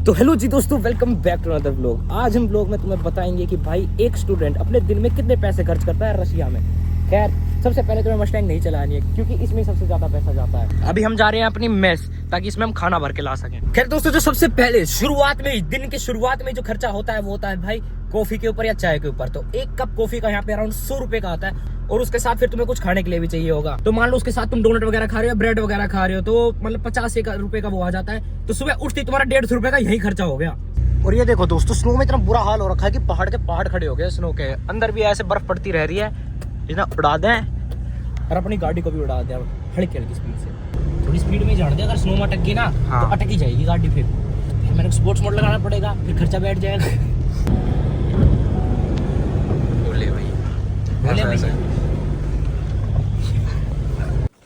तो हेलो जी दोस्तों, welcome back to another vlog. आज हम व्लॉग में तुम्हें बताएंगे कि भाई एक स्टूडेंट अपने दिन में कितने पैसे खर्च करता है रशिया में। खैर सबसे पहले तुम्हें मस्टैंग नहीं चलानी है क्योंकि इसमें सबसे ज्यादा पैसा जाता है। अभी हम जा रहे हैं अपनी मेस ताकि इसमें हम खाना भर के ला सकें। खैर दोस्तों, जो सबसे पहले शुरुआत में दिन की शुरुआत में जो खर्चा होता है वो होता है भाई कॉफी के ऊपर या चाय के ऊपर। तो एक कप कॉफी का यहाँ पे अराउंड 100 रुपए का आता है और उसके साथ फिर तुम्हें कुछ खाने के लिए भी चाहिए होगा। तो मान लो उसके साथ तुम डोनट वगैरह खा रहे हो, ब्रेड वगैरह खा रहे हो, तो मतलब 50 रुपए का वो आ जाता है। तो सुबह उठती तुम्हारा 150 रुपए का यही खर्चा हो गया। और ये देखो दोस्तों, स्नो में इतना बुरा हाल हो रखा है कि पहाड़ के पहाड़ खड़े हो गए। स्नो के अंदर भी ऐसे बर्फ पड़ती रह रही है, इतना उड़ा दें और अपनी गाड़ी को भी उड़ा दें हल्की हल्की स्पीड से। थोड़ी स्पीड में जान दे, अगर स्नो में अटक गई ना तो अटक ही जाएगी गाड़ी। फिर मेरे को स्पोर्ट्स मोड लगाना पड़ेगा, फिर खर्चा बैठ जाएगा। बोले भाई।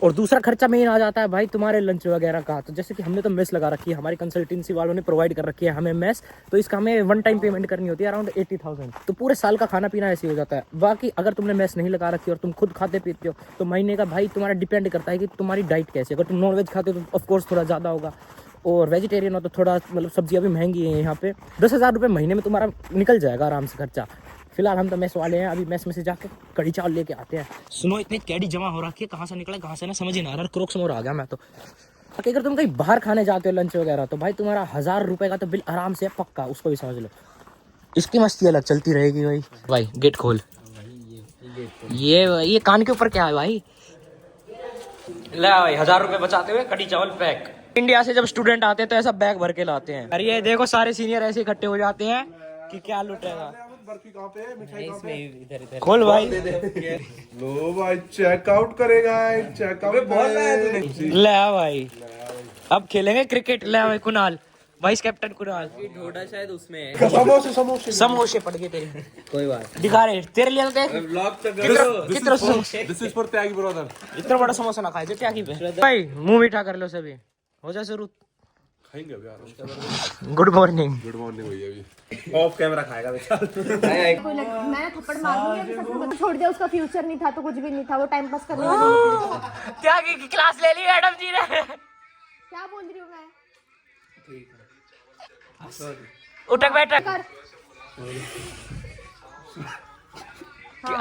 और दूसरा खर्चा मेन आ जाता है भाई तुम्हारे लंच वगैरह का। तो जैसे कि हमने तो मेस लगा रखी है, हमारी कंसल्टेंसी वालों ने प्रोवाइड कर रखी है हमें मेस। तो इसका हमें वन टाइम पेमेंट करनी होती है अराउंड 80,000। तो पूरे साल का खाना पीना ऐसे हो जाता है। बाकी अगर तुमने मेस नहीं लगा रखी और तुम खुद खाते पीते हो तो महीने का भाई तुम्हारा डिपेंड करता है कि तुम्हारी डाइट कैसी है। अगर तुम नॉन वेज खाते हो तो ऑफकोर्स थोड़ा ज़्यादा होगा, और वेजिटेरियन हो तो थोड़ा मतलब सब्जियाँ भी महंगी हैं यहाँ पे। 10,000 रुपये महीने में तुम्हारा निकल जाएगा आराम से खर्चा। फिलहाल हम तो मेस वाले हैं, अभी मेस में से जाके कड़ी चावल लेके आते हैं। सुनो, इतनी कैडी जमा हो रखी है, कहाँ से निकला कहाँ से ना समझ ही ना आ रहा। क्रोक्स मोर आ गया मैं तो। अगर तुम कहीं बाहर खाने जाते हो लंच वगैरह तो भाई तुम्हारा 1,000 रुपये का तो बिल आराम से पक्का, उसको भी समझ लो। इसकी मस्ती अलग चलती रहेगी भाई। भाई गेट खोल। ये कान के ऊपर क्या है भाई? ले भाई 1,000 रुपये बचाते हुए कड़ी चावल पैक। इंडिया से जब स्टूडेंट आते हैं तो ऐसा बैग भर के लाते हैं। अरे ये देखो सारे सीनियर ऐसे इकट्ठे हो जाते हैं कि क्या लुटेगा। इधर खोल भाई। लो भाई, चेकआउट करेगा। चेकआउट बोल रहा है तूने। ले भाई अब खेलेंगे क्रिकेट। ले भाई कुणाल, वाइस कैप्टन कुणाल। ढोडा शायद उसमें है। समोसे पड़ गए तेरे। कोई बात दिखा रहे तेरे लिए तो देख व्लॉग तो करो। कितना समोसे। This is for Tyagi brother. इतना बड़ा समोसा ना खाए थे त्यागी पे। भाई मुंह मीठा कर लो सभी, हो जा शुरू। खाएंगे अभी यार। Good morning. गुड मॉर्निंग भैया। अभी ऑफ कैमरा खाएगा बेचारा। मैं थप्पड़ मारूंगी। सबको छोड़ दिया, उसका फ्यूचर नहीं था तो कुछ भी नहीं था, वो टाइम पास कर रहा था। त्यागी की क्लास ले ली मैडम जी ने। क्या बोल रही हूँ मैं? उठक बैठक। कर।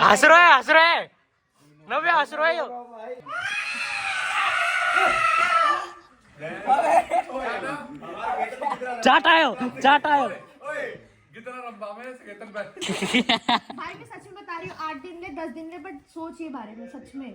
हंस रहा है नव्या, हंस रहा है। चाट आयो। भाई मैं सच में बता रही हूँ, 8 दिन में 10 दिन में, बट सोच ये बारे में सच में।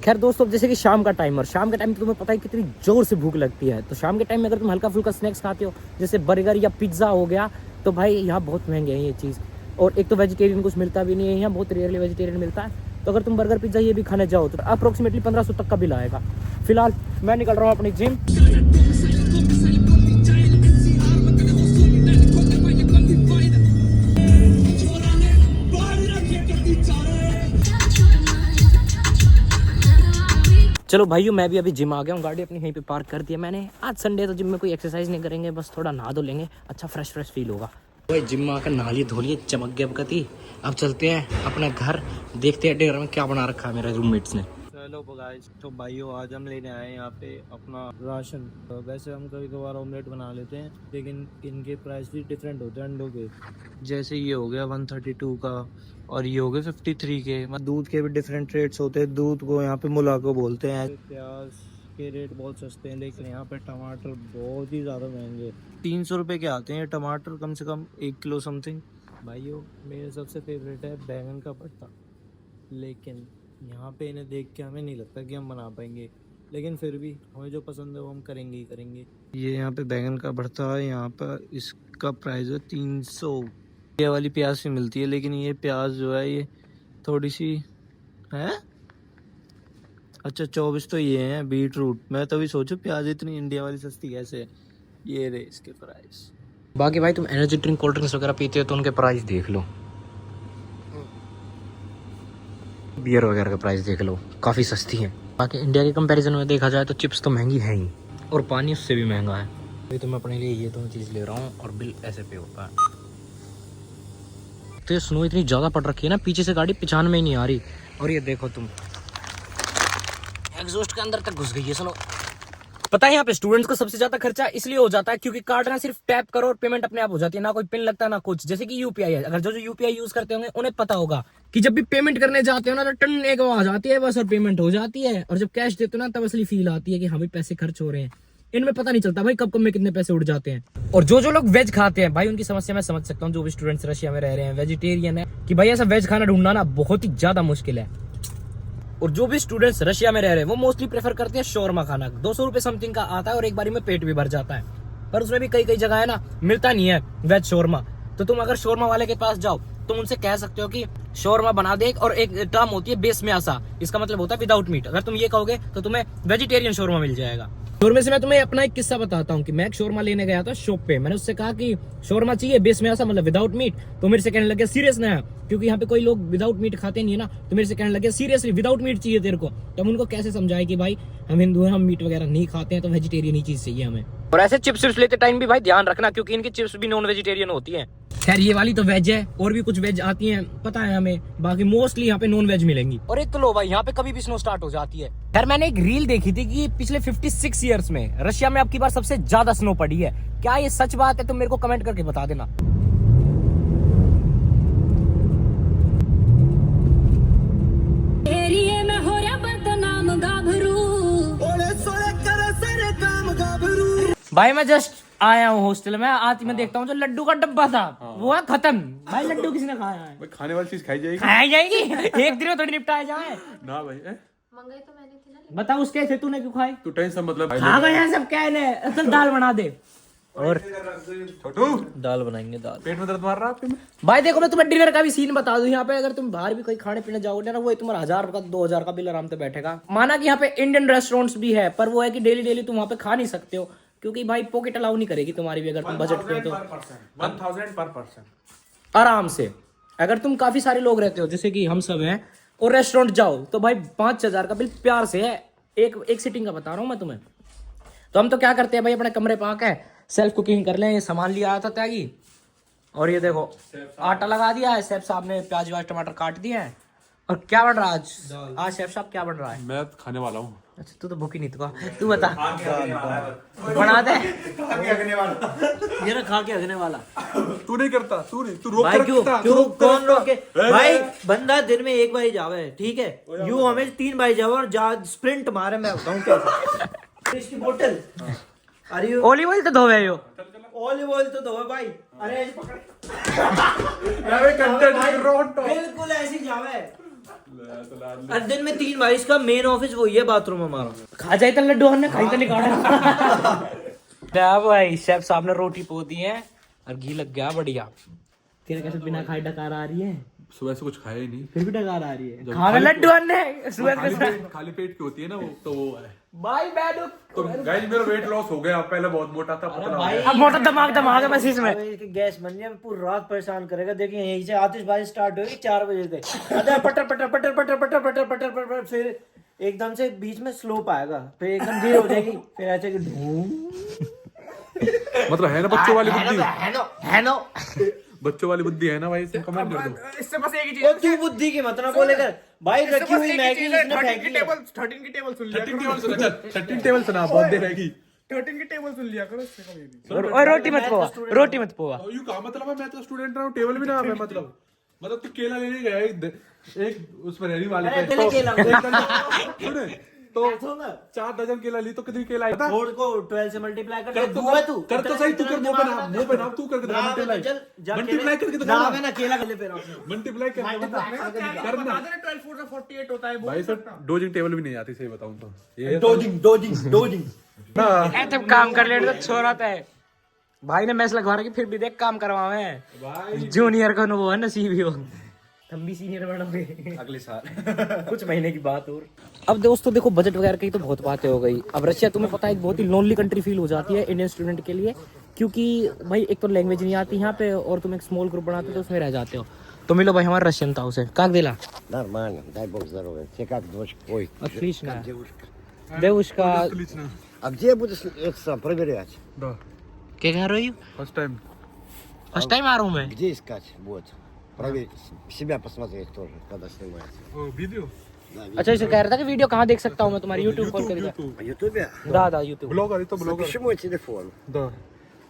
खैर दोस्तों, अब जैसे कि शाम का टाइम, और शाम के टाइम तो तुम्हें पता है कितनी जोर से भूख लगती है। तो शाम के टाइम में अगर तुम हल्का फुल्का स्नैक्स खाते हो जैसे बर्गर या पिज्ज़ा हो गया, तो भाई यहाँ बहुत महंगे हैं ये चीज़। और एक तो वेजिटेरियन कुछ मिलता भी नहीं है यहाँ, बहुत रेयरली वेजिटेरियन मिलता है। तो अगर तुम बर्गर पिज्ज़ा ये भी खाने जाओ तो अप्रोक्सीमेटली 1500 तक का बिल आएगा। फिलहाल मैं निकल रहा हूँ अपनी जिम। चलो भाइयों, मैं भी अभी जिम आ गया हूँ। गाड़ी अपनी यहीं पे पार्क कर दिया मैंने। आज संडे तो जिम में कोई एक्सरसाइज नहीं करेंगे, बस थोड़ा नहा धो लेंगे, अच्छा फ्रेश फील होगा। भाई जिम में आकर नहा लिए धो लिए, चमक गया गति। अब चलते हैं अपने घर, देखते हैं डिनर में क्या बना रखा है मेरे रूममेट्स ने। हेलो गाइस, तो भाइयों आज हम लेने आए हैं यहाँ पे अपना राशन। तो वैसे हम कभी कभार ऑमलेट बना लेते हैं, लेकिन इनके प्राइस भी डिफरेंट होते हैं अंडों के। जैसे ये हो गया 132 का और ये हो गए 53 के। दूध के भी डिफरेंट रेट्स होते हैं। दूध को यहाँ पे मुला को बोलते हैं। प्याज के रेट बहुत सस्ते हैं, लेकिन यहाँ पे टमाटर बहुत ही ज़्यादा महंगे। 300 रुपये के आते हैं टमाटर, कम से कम 1 किलो समथिंग। भाइयों मेरे सबसे फेवरेट है बैंगन का भरता, लेकिन यहाँ पे इन्हें देख के हमें नहीं लगता कि हम बना पाएंगे, लेकिन फिर भी हमें जो पसंद है वो हम करेंगे ही करेंगे। ये यहाँ पे बैंगन का भरता है, यहाँ पर इसका प्राइस है 300। ये वाली प्याज भी मिलती है, लेकिन ये प्याज जो है ये थोड़ी सी है। अच्छा 24 तो ये है बीट रूट। मैं तभी सोचूं प्याज इतनी इंडिया वाली सस्ती कैसे है। ये रहे इसके प्राइस। बाकी भाई तुम एनर्जी ड्रिंक कोल्ड ड्रिंक्स वगैरह पीते हो तो उनके प्राइस देख लो। बियर वगैरह का प्राइस देख लो, काफ़ी सस्ती है। बाकी इंडिया के कंपैरिजन में देखा जाए तो चिप्स तो महंगी है ही, और पानी उससे भी महंगा है। अभी तो मैं अपने लिए ये दोनों चीज़ ले रहा हूँ और बिल ऐसे पे होता है। तो ये स्नो इतनी ज़्यादा पड़ रखी है ना, पीछे से गाड़ी पिछान में ही नहीं आ रही। और ये देखो तुम, एग्जॉस्ट के अंदर तक घुस गई है स्नो। पता है यहाँ पे स्टूडेंट्स को सबसे ज्यादा खर्चा इसलिए हो जाता है क्योंकि कार्ड ना सिर्फ टैप करो और पेमेंट अपने आप हो जाती है, ना कोई पिन लगता ना कुछ। जैसे कि यूपीआई है, अगर जो यूपीआई यूज करते होंगे उन्हें पता होगा कि जब भी पेमेंट करने जाते हो ना तो टन एक आवाज आती है बस और पेमेंट हो जाती है, और जब कैश देते हो ना तब असली फील आती है कि हाँ भाई पैसे खर्च हो रहे हैं। इनमें पता नहीं चलता भाई कब कब में कितने पैसे उड़ जाते हैं। और जो लोग वेज खाते हैं भाई उनकी समस्या मैं समझ सकता हूँ। जो भी स्टूडेंट्स रशिया में रह रहे हैं वेजिटेरियन है कि भाई ऐसा वेज खाना ढूंढना ना बहुत ही ज्यादा मुश्किल है। और जो भी स्टूडेंट्स रशिया में रह रहे हैं वो मोस्टली प्रेफर करते हैं शोरमा खाना। 200 रुपए समथिंग का आता है और एक बारी में पेट भी भर जाता है, पर उसमें भी कई जगह है ना मिलता नहीं है वेज शोरमा। तो तुम अगर शोरमा वाले के पास जाओ तुम उनसे कह सकते हो कि शोरमा बना दे, और एक टर्म होती है बेस में आसा, इसका मतलब होता है विदाउट मीट। अगर तुम ये कहोगे तो तुम्हें वेजिटेरियन शोरमा मिल जाएगा। शोरमे से मैं तुम्हें अपना एक किस्सा बताता हूँ कि मैं एक शोरमा लेने गया था शॉप पे। मैंने उससे कहा कि शोरमा चाहिए बेस में ऐसा मतलब विदाउट मीट, तो मेरे से कहने लगे सीरियस ना है, क्योंकि यहाँ पे कोई लोग विदाउट मीट खाते नहीं है ना, तो मेरे से कहने लगे सीरियसली विदाउट मीट चाहिए तेरे को। तो हम उनको कैसे समझाए कि भाई हम हिंदू हैं, हम मीट वगैरह नहीं खाते हैं, तो वेजिटेरियन ही चीज चाहिए हमें। और ऐसे चिप्स लेते टाइम भी भाई ध्यान रखना क्योंकि इनकी चिप्स भी नॉन वेजिटेरियन होती है। खैर ये वाली तो वेज है, और भी कुछ वेज आती हैं पता है हमें, बाकी मोस्टली यहाँ पे नॉन वेज मिलेंगी। और एक तो लो भाई यहाँ पे कभी भी स्नो स्टार्ट हो जाती है। खैर मैंने एक रील देखी थी कि पिछले 56 ईयर्स में रशिया में अब की बार सबसे ज्यादा स्नो पड़ी है। क्या ये सच बात है तो मेरे को कमेंट करके बता देना। भाई मैं जस्ट आया हूँ हॉस्टल में, आज मैं देखता हूँ जो लड्डू का डब्बा था वो है खत्म। भाई लड्डू किसने खाया है? भाई खाने वाली चीज खाई जाएगी। खाई जाएगी एक दिन में थोड़ी निपटाया जाए ना भाई मंगाई तो मैंने थी ना। बता उसके थे तूने क्यों खाई? तू टेंशन मतलब खा गए सब कहने चल दाल बना दे। और छोटू दाल बनाएंगे दाल। पेट में दर्द मार रहा है आपके में? भाई देखो मैं तुम्हें डिनर का भी सीन बता दूं। यहाँ पे अगर तुम बाहर भी कहीं खाने पीने जाओगे ना वो तुम्हारा 1000 का 2000 का बिल आराम से बैठेगा। माना कि यहाँ पे इंडियन रेस्टोरेंट्स भी है, पर वो है कि डेली तुम वहाँ पे खा नहीं सकते हो क्योंकि भाई पॉकेट अलाउ नहीं करेगी तुम्हारी भी, अगर तुम बजट पे तो 1000 पर पर्सन आराम से। अगर तुम काफी सारे लोग रहते हो जैसे कि हम सब हैं और रेस्टोरेंट जाओ तो भाई 5000 का बिल प्यार से है, एक सिटिंग का बता रहा हूँ मैं तुम्हें। तो हम तो क्या करते हैं भाई अपने कमरे पे आके सेल्फ कुकिंग कर लें। ये सामान लिया आया था त्यागी, और ये देखो आटा लगा दिया है, शेफ साहब ने प्याज व्याज टमाटर काट दिए हैं। और क्या बन रहा है आज शेफ साहब क्या बन रहा है? मैं खाने वाला हूँ। अच्छा तू तो भूखी नहीं था, तू बता बना दे। ये ना खा के अगने वाला तू नहीं करता, तू नहीं, तू रोक भाई कर क्यों रखता, क्यों कौन रोके ए, भाई? बंदा दिन में एक बार ही जावे, ठीक है? यू हमें 3 बार जावे और जा स्प्रिंट मारे। मैं बताऊं कैसे? इसकी बोतल अरे ओलिव ऑयल तो धोवे यो, ऑलिव ऑयल तो दो भाई। अरे ऐसे पकड़ बिल्कुल ऐसी जावे। और दिन में 3 बार। इसका मेन ऑफिस वही है, बाथरूम हमारा। खा जाए तो लड्डू हमने खाई तो निकाला। भाई शेफ साहब ने रोटी पो दी है और घी लग गया बढ़िया। तेरे कैसे बिना खाए डकार आ रही है? सुबह से कुछ खाया ही नहीं, फिर भी डकार आ रही है। खा लड्डू हमने सुबह खाली पेट की होती है ना वो, तो वो है। भाई बैठो तो गाइस मेरा वेट लॉस हो गया, पहले बहुत मोटा था, पतला हो गया। अब मोटा दिमाग है बस इसमें। गैस बन गया, पूरी रात परेशान करेगा। देखिए यहीं से आतिशबाजी स्टार्ट होगी 4 बजे से। अरे पटर पटर पटर पटर पटर पटर पटर पटर, फिर एकदम से बीच में स्लोप आएगा, फिर एकदम धीरे हो जाएगी, फिर ऐसे कि मतलब है ना बच्चों वाली बुद्धि, है नो बच्चों वाली बुद्धि है ना भाई, इससे कमेंट कर दो। इससे बस एक ही ओ तू बुद्धि की मत ना बोले कर भाई। रखी हुई मैगी इसने फेंकी है। 13 की टेबल सुन 13 टेबल सुना, चल 13 टेबल सुना, बहुत देर रहेगी। 13 की टेबल सुन लिया करो इससे कभी भी। और रोटी मत पोवा, रोटी मत पोवा। यू का मतलब है, मैं तो स्टूडेंट रहा हूँ, टेबल भी ना है। मतलब तू केला लेने गया एक उस पर रेहड़ी वाले पे, पहले केला सुने तो 4 दर्जन केला ली तो कितनी केला आई? बोर्ड को 12 से मल्टीप्लाई कर। कर तो सही, तू कर मुंह पे नाम, तू करके दिखा मल्टीप्लाई करके दिखा ना। मैं केला ले पे मल्टीप्लाई करके करना। 12 4 से 48 होता है। भाई सर डोजिंग टेबल भी नहीं आती, सही बताऊं तो। ये डोजिंग तुम काम कर ले तो छोरा है भाई ने मैच लगवा रखी, फिर भी देख काम करवावे। जूनियर का वो है नसीब ही हो, हम भी सीनियर बनोगे अगले साल। कुछ महीने की बात और। अब दोस्तों देखो बजट वगैरह की तो बहुत बातें हो गई। अब रशिया तुम्हें पता है एक बहुत ही लोनली कंट्री फील हो जाती है इंडियन स्टूडेंट के लिए, क्योंकि भाई एक तो लैंग्वेज नहीं आती यहाँ पे, और तुम एक स्मॉल ग्रुप बनाते हो तो उसमें रह जाते हो। तो मिलो भाई हमारा रशियन था उसे как дела? Нормально, дай бог здоровья. Тебе как, дочка? Ой, Отлично. как девушка. Девушка, отлично. А где будешь это сам проверять? Да. क्या कह रही हो? फर्स्ट टाइम फर्स्ट टाइम आ रहा हूँ मैं। Где искать? Вот. Проверить. Себя посмотреть тоже, когда снимается. वीडियो अच्छा इसे कह रहा था कि वीडियो कहाँ देख सकता हूँ मैं तुम्हारी यूट्यूब खोल कर В Ютубе? да यूट्यूब Блогер, это блогер. Запиши мой телефон. Да.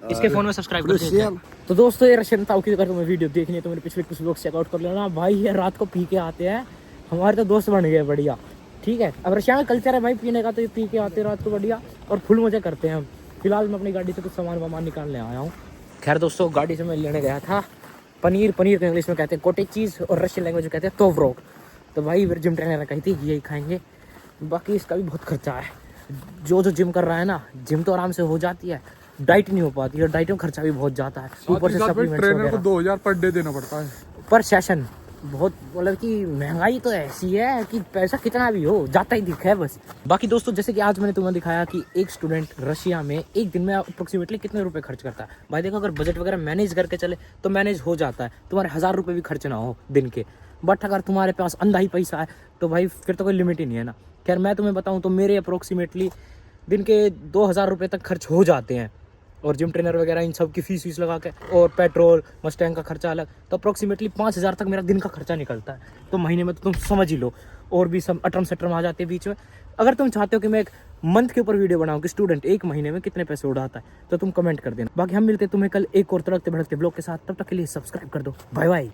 इसके फोन में सब्सक्राइब कर Плюс देते हैं। 7. तो दोस्तों ये रशियन ताऊ की अगर तुम्हें वीडियो देखनी है तो मेरे पिछले कुछ लोग चेकआउट कर लेना भाई। ये रात को पी के आते हैं, हमारे तो दोस्त बन गए बढ़िया। ठीक है, अब रशिया में कल्चर है भाई पीने का, तो ये पी के आते हैं रात को बढ़िया और फुल मजे करते हैं हम। फिलहाल मैं अपनी गाड़ी से कुछ सामान वामान निकालने आया हूँ। खैर दोस्तों गाड़ी से मैं लेने गया था पनीर को इंग्लिश में कहते हैं कॉटेज चीज़ और रशियन लैंग्वेज में कहते हैं तोवरोग। तो भाई फिर जिम ट्रेनर ने कही थी यही खाएंगे, बाकी इसका भी बहुत खर्चा है। जो जिम कर रहा है ना, जिम तो आराम से हो जाती है, डाइट नहीं हो पाती है, डाइट में खर्चा भी बहुत जाता है, ऊपर से सप्लीमेंट्स ट्रेनर को वगैरह 2000 पर डे देना पड़ता है पर सेशन। बहुत मतलब कि महंगाई तो ऐसी है कि पैसा कितना भी हो जाता ही दिखा है बस। बाकी दोस्तों जैसे कि आज मैंने तुम्हें दिखाया कि एक स्टूडेंट रशिया में एक दिन में अप्रोक्सीमेटली कितने रुपए खर्च करता है। भाई देखो अगर बजट वगैरह मैनेज करके चले तो मैनेज हो जाता है, तुम्हारे 1000 रुपये भी खर्च ना हो दिन के। बट अगर तुम्हारे पास अंधा ही पैसा है तो भाई फिर तो कोई लिमिट ही नहीं है ना। खैर मैं तुम्हें बताऊँ तो मेरे अप्रोक्सीमेटली दिन के 2000 रुपये तक खर्च हो जाते हैं, और जिम ट्रेनर वगैरह इन सब की फीस लगा के और पेट्रोल मस्टैंग का खर्चा अलग, तो अप्रोक्सीमेटली 5000 तक मेरा दिन का खर्चा निकलता है। तो महीने में तो तुम समझ ही लो, और भी सब अटरम सटरम आ जाते हैं बीच में। अगर तुम चाहते हो कि मैं एक मंथ के ऊपर वीडियो बनाऊं कि स्टूडेंट एक महीने में कितने पैसे उड़ाता है तो तुम कमेंट कर देना। बाकी हम मिलते हैं तुम्हें कल एक और तड़कते भड़कते ब्लॉग के साथ, तब तक के लिए सब्सक्राइब कर दो। Bye bye.